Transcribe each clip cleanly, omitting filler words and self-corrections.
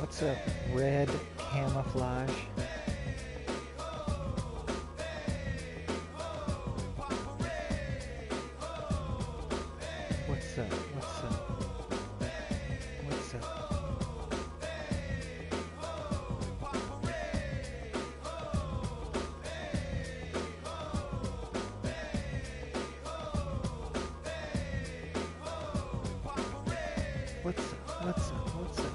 What's up, red camouflage? What's up? What's up? What's up? What's up? What's up? What's up?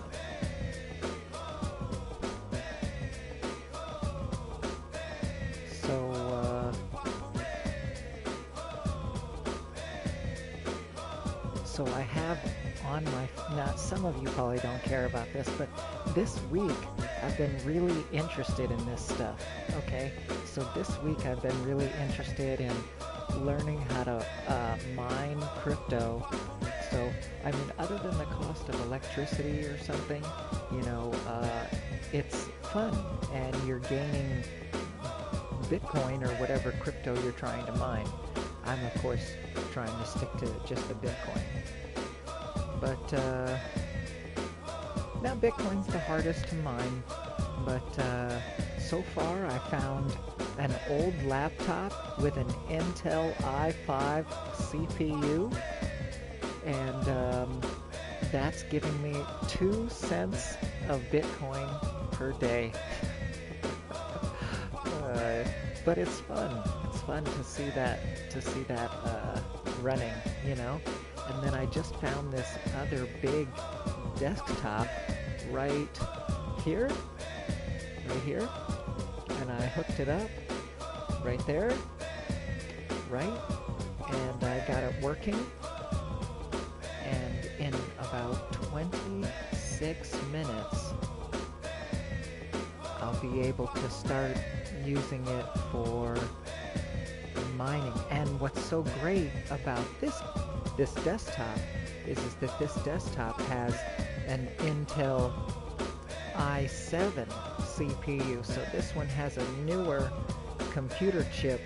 So, I have on my, now some of you probably don't care about this, but this week I've been really interested in this stuff, okay? So this week I've been really interested in learning how to mine crypto. So, I mean, other than the cost of electricity or something, you know, it's fun and you're gaining Bitcoin or whatever crypto you're trying to mine. I'm, of course, trying to stick to just the Bitcoin. But now Bitcoin's the hardest to mine, but so far I found an old laptop with an Intel i5 CPU, and that's giving me 2 cents of Bitcoin per day. But it's fun. It's fun to see that running, you know. And then I just found this other big desktop right here, and I hooked it up right there, right, and I got it working. And in about 26 minutes, I'll be able to start using it for mining. And what's so great about this desktop is that this desktop has an Intel i7 CPU. So this one has a newer computer chip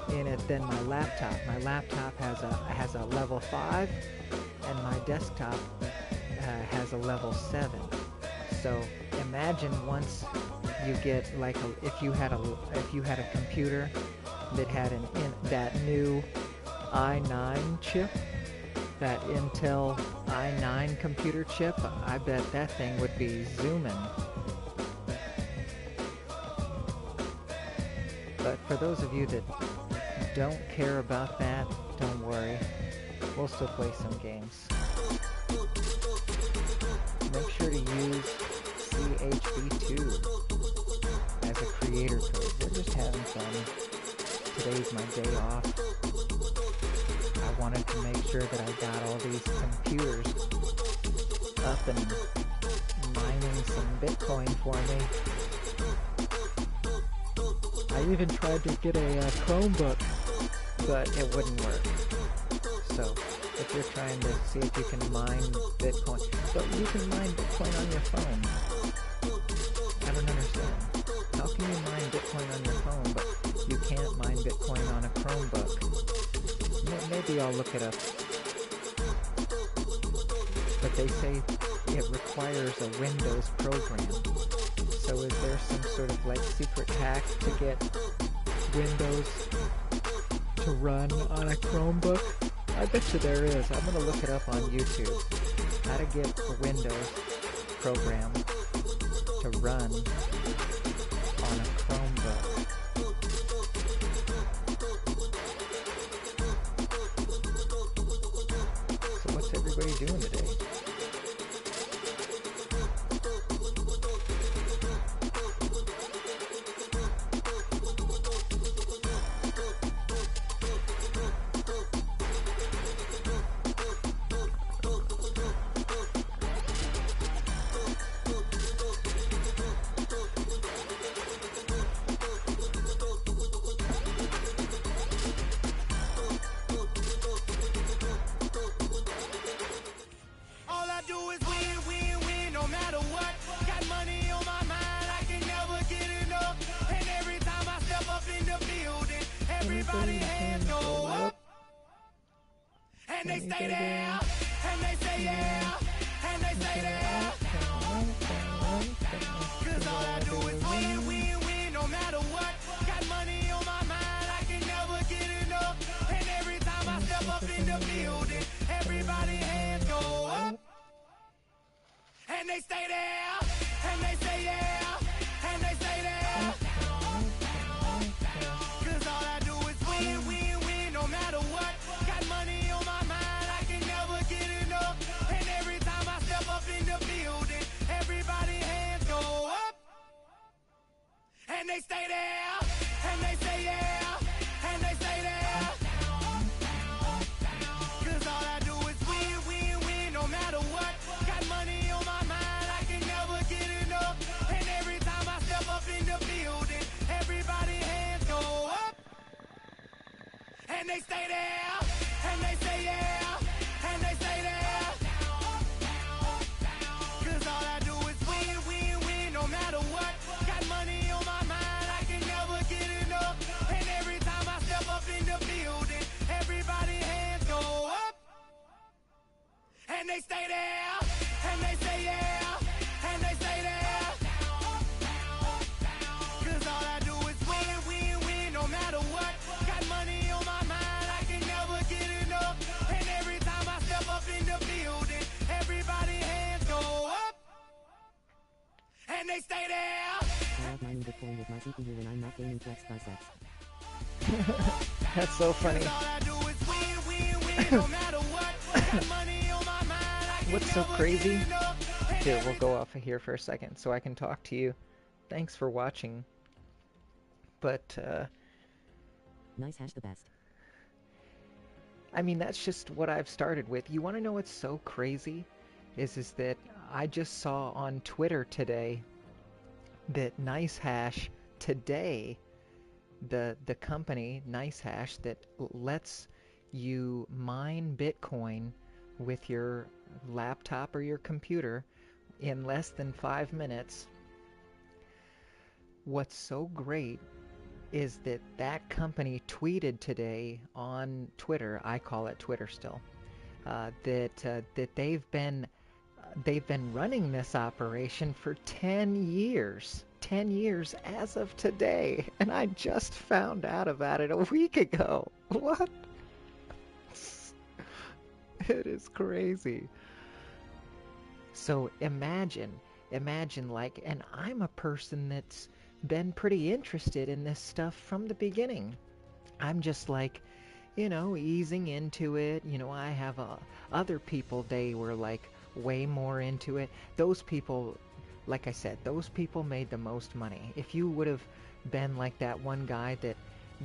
in it than my laptop. My laptop has a level 5, and my desktop has a level 7. So imagine once you get like if you had a computer that had that new i9 chip, that Intel i9 computer chip, I bet that thing would be zooming. But for those of you that don't care about that, don't worry. We'll still play some games. Make sure to use CHV2 as a creator code. We're just having fun. Today's my day off. I wanted to make sure that I got all these computers up and mining some Bitcoin for me. I even tried to get a Chromebook, but it wouldn't work. So, if you're trying to see if you can mine Bitcoin, but you can mine Bitcoin on your phone. I don't understand. How can you mine Bitcoin on your phone, but you can't mine Bitcoin on a Chromebook? Maybe I'll look it up. But they say it requires a Windows program. So is there some sort of like secret hack to get Windows to run on a Chromebook? I bet you there is. I'm going to look it up on YouTube. How to get a Windows program to run on a Chromebook. So what's everybody doing today? Everybody hands go up, and they stay there, and they say yeah, and they say there. And they stay there, and they say yeah, and they stay there. Cause all I do is win, win, win, no matter what. Got money on my mind, I can never get enough. And every time I step up in the building, everybody hands go up. And they stay there, and they say yeah, and they stay there. Cause all I do is win, win, win, no matter what. Got money on my mind, I can never get enough. And every time I step up in the building, everybody hands go up. And they stay there, and they say yeah, and they stay there. Cause all I do is win, win, win, no matter what. Got money on my mind, I can never get enough. And every time I step up in the building, everybody hands go up. And they stay there, and they say yeah, and they stay there. Cause all I do is win, win, win, no matter what. Got money on my mind, I can never get enough. And every time I step up in the building, everybody hands go up. And they stay there. I love mining Bitcoin with my CPU when I'm not gaining flex biceps. That's so funny. All I do is win, win, win, no matter what. Got money on my mind, I can What's so never crazy? get enough. And Here, we'll go off of here for a second so I can talk to you. Thanks for watching. But, Nice hash the best. I mean, that's just what I've started with. You want to know what's so crazy? Is that I just saw on Twitter today that NiceHash today, the company NiceHash that lets you mine Bitcoin with your laptop or your computer in less than 5 minutes. What's so great is that that company tweeted today on Twitter, I call it Twitter still, that they've been running this operation for 10 years. 10 years as of today, and I just found out about it a week ago. What? It is crazy. So imagine like, and I'm a person that's been pretty interested in this stuff from the beginning. I'm just like, easing into it. I have other people, they were like way more into it. Those people, like I said, those people made the most money. If you would have been like that one guy that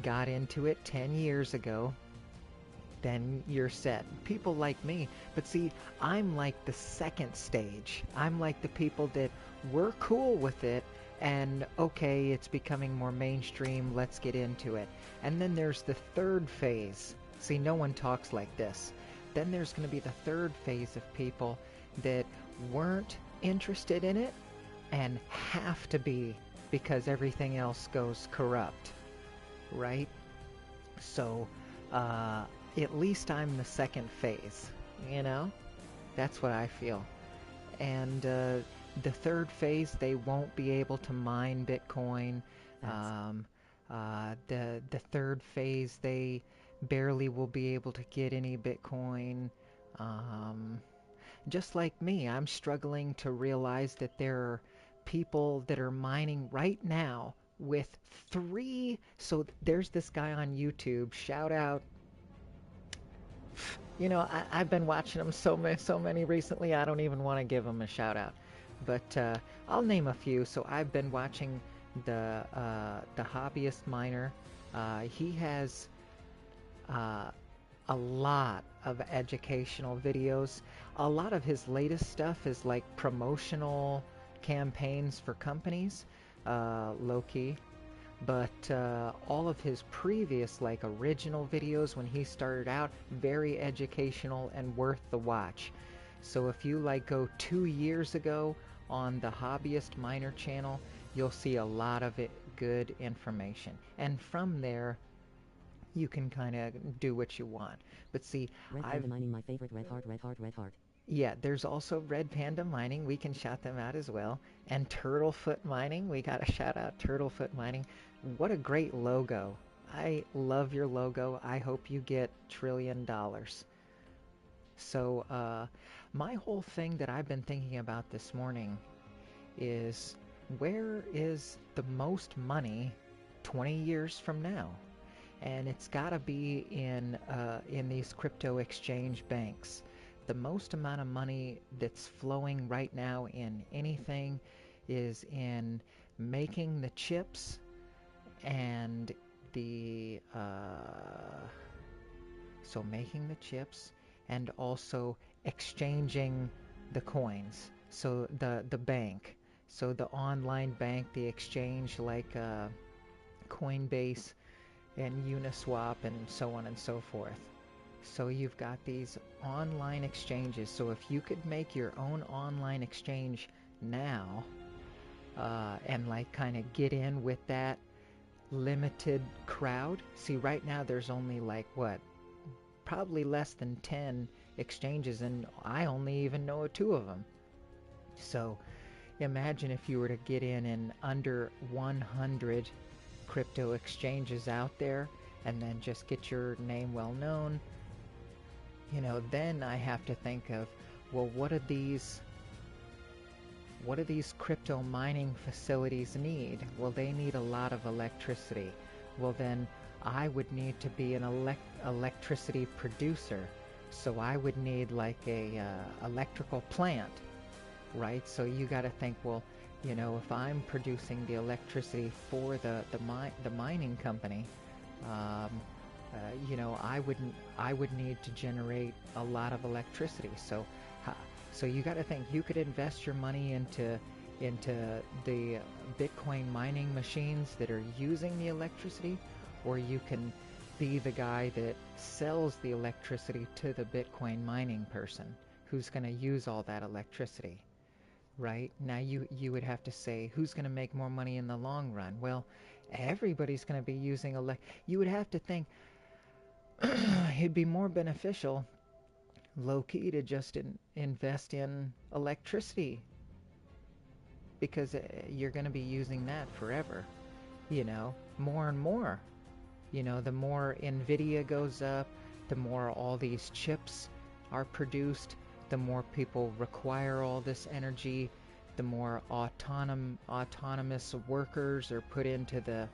got into it 10 years ago, then you're set. People like me. But see, I'm like the second stage. I'm like the people that were cool with it, and okay, it's becoming more mainstream, let's get into it. And then there's the third phase. See, no one talks like this. Then there's going to be the third phase of people that weren't interested in it and have to be because everything else goes corrupt, right? So, at least I'm the second phase, That's what I feel. And the third phase, they won't be able to mine Bitcoin. The third phase, they barely will be able to get any Bitcoin. Just like me, I'm struggling to realize that there are people that are mining right now with 3. So there's this guy on YouTube, shout out. I've been watching him so many recently, I don't even want to give him a shout out. But I'll name a few. So I've been watching the Hobbyist Miner. He has a lot of educational videos. A lot of his latest stuff is like promotional campaigns for companies, low-key. But all of his previous, like, original videos when he started out, very educational and worth the watch. So if you, like, go 2 years ago on the Hobbyist Miner channel, you'll see a lot of good information. And from there, you can kind of do what you want. But see, Red Panda Mining, my favorite. Red Heart. Yeah, there's also Red Panda Mining. We can shout them out as well. And Turtlefoot Mining. We got to shout out Turtlefoot Mining. What a great logo. I love your logo. I hope you get $1 trillion. So, my whole thing that I've been thinking about this morning is, where is the most money 20 years from now? And it's got to be in these crypto exchange banks. The most amount of money that's flowing right now in anything is in making the chips and the so making the chips and also exchanging the coins. So the bank, so the online bank, the exchange like Coinbase and Uniswap and so on and so forth. So you've got these online exchanges. So if you could make your own online exchange now, and like kind of get in with that limited crowd. See, right now there's only like what, probably less than 10 exchanges, and I only even know two of them. So imagine if you were to get in under 100 crypto exchanges out there, and then just get your name well known. Then I have to think of, well, what do these crypto mining facilities need? Well, they need a lot of electricity. Well, then I would need to be an electricity producer. So I would need like a electrical plant, right? So you got to think, well, if I'm producing the electricity for the mining company, I would need to generate a lot of electricity. So you got to think, you could invest your money into the Bitcoin mining machines that are using the electricity, or you can be the guy that sells the electricity to the Bitcoin mining person who's going to use all that electricity. Right? Now you would have to say, who's going to make more money in the long run? Well, everybody's going to be using you would have to think it'd be more beneficial, low-key, to just invest in electricity, because you're going to be using that forever, more and more. The more NVIDIA goes up, the more all these chips are produced, the more people require all this energy, the more autonomous workers are put into the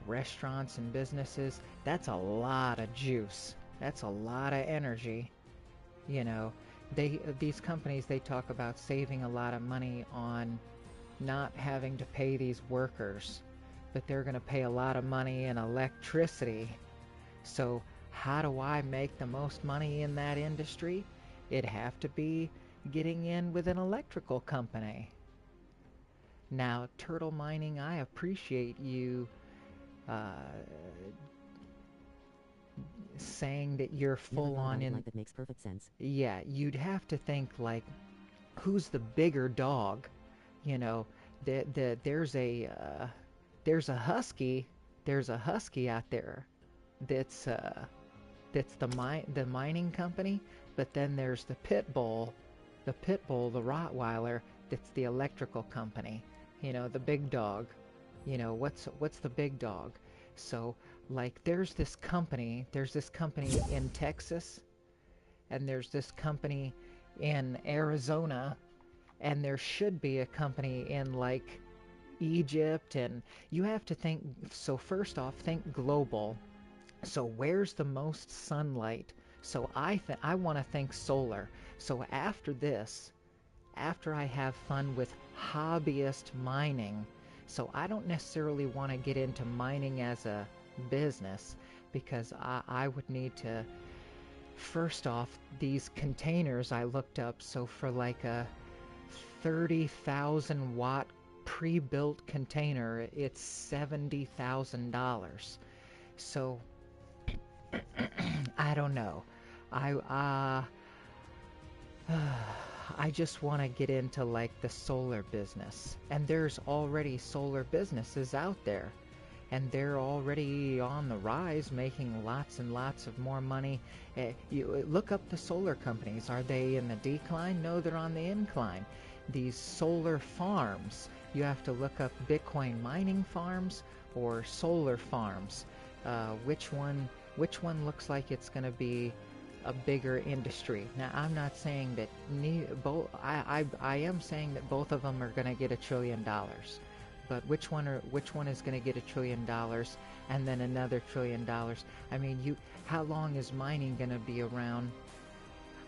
restaurants and businesses. That's a lot of juice. That's a lot of energy. These companies, they talk about saving a lot of money on not having to pay these workers, but they're going to pay a lot of money in electricity. So how do I make the most money in that industry? It'd have to be getting in with an electrical company. Now, Turtle Mining, I appreciate you saying that you're full on in. Like that makes perfect sense. Yeah, you'd have to think like, who's the bigger dog? There's a husky. There's a husky out there that's the mining company, but then there's the pit bull, the Rottweiler, that's the electrical company. The big dog. What's the big dog? So like there's this company in Texas, and there's this company in Arizona, and there should be a company in like Egypt, and you have to think. So first off, think global. So where's the most sunlight? So I want to think solar. So after I have fun with hobbyist mining, so I don't necessarily want to get into mining as a business, because I would need to, first off, these containers I looked up, so for like a 30,000 watt pre-built container, it's $70,000. So I don't know. I just want to get into like the solar business, and there's already solar businesses out there, and they're already on the rise, making lots and lots of more money. You look up the solar companies. Are they in the decline? No, they're on the incline. These solar farms, you have to look up Bitcoin mining farms or solar farms. Which one looks like it's going to be a bigger industry. Now, I'm not saying that both. I am saying that both of them are going to get $1 trillion, but which one is going to get $1 trillion, and then another $1 trillion? I mean, how long is mining going to be around?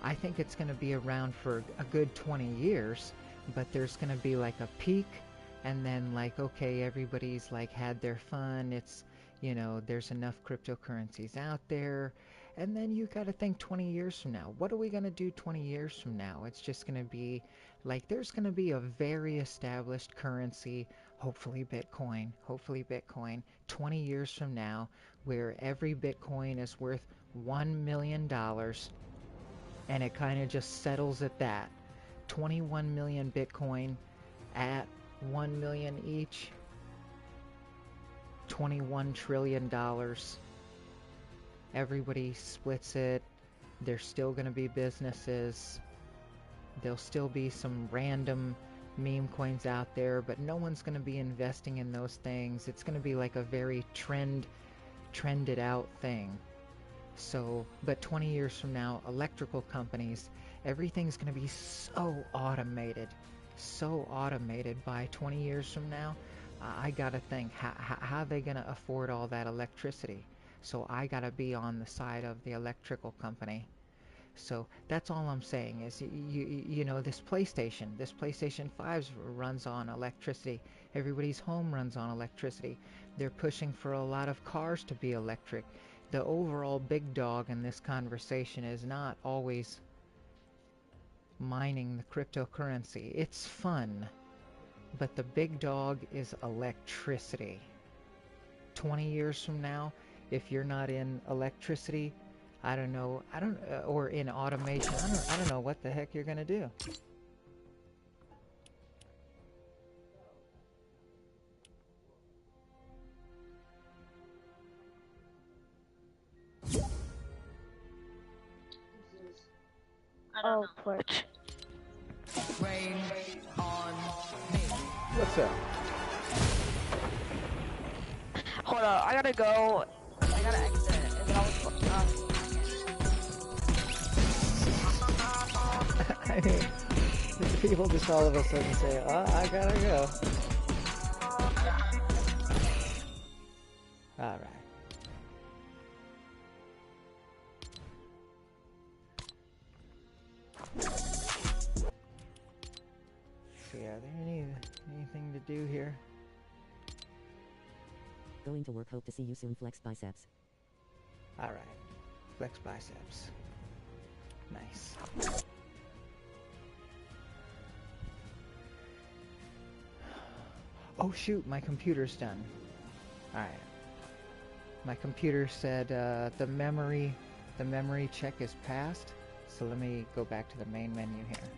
I think it's going to be around for a good 20 years, but there's going to be like a peak, and then like, okay, everybody's like had their fun. It's, there's enough cryptocurrencies out there. And then you got to think 20 years from now. What are we going to do 20 years from now? It's just going to be like there's going to be a very established currency, hopefully Bitcoin, 20 years from now, where every Bitcoin is worth $1 million, and it kind of just settles at that. 21 million Bitcoin at 1 million each. $21 trillion. Everybody splits it. There's still going to be businesses. There'll still be some random meme coins out there, but no one's going to be investing in those things. It's going to be like a very trended out thing. So, but 20 years from now, electrical companies, everything's going to be so automated by 20 years from now. I got to think, how are they going to afford all that electricity? So I got to be on the side of the electrical company. So that's all I'm saying is, this PlayStation 5 runs on electricity. Everybody's home runs on electricity. They're pushing for a lot of cars to be electric. The overall big dog in this conversation is not always mining the cryptocurrency. It's fun, but the big dog is electricity. 20 years from now, if you're not in electricity, or in automation, I don't know what the heck you're gonna do. Oh, porch. Rain on me. What's up? Hold on, I gotta go. I gotta exit. And then I mean, people just all of a sudden say, "Oh, I gotta go." All right. So yeah, there anything to do here? Going to work. Hope to see you soon. Flex biceps. All right. Flex biceps. Nice. Oh shoot, my computer's done. All right. My computer said the memory check is passed. So let me go back to the main menu here.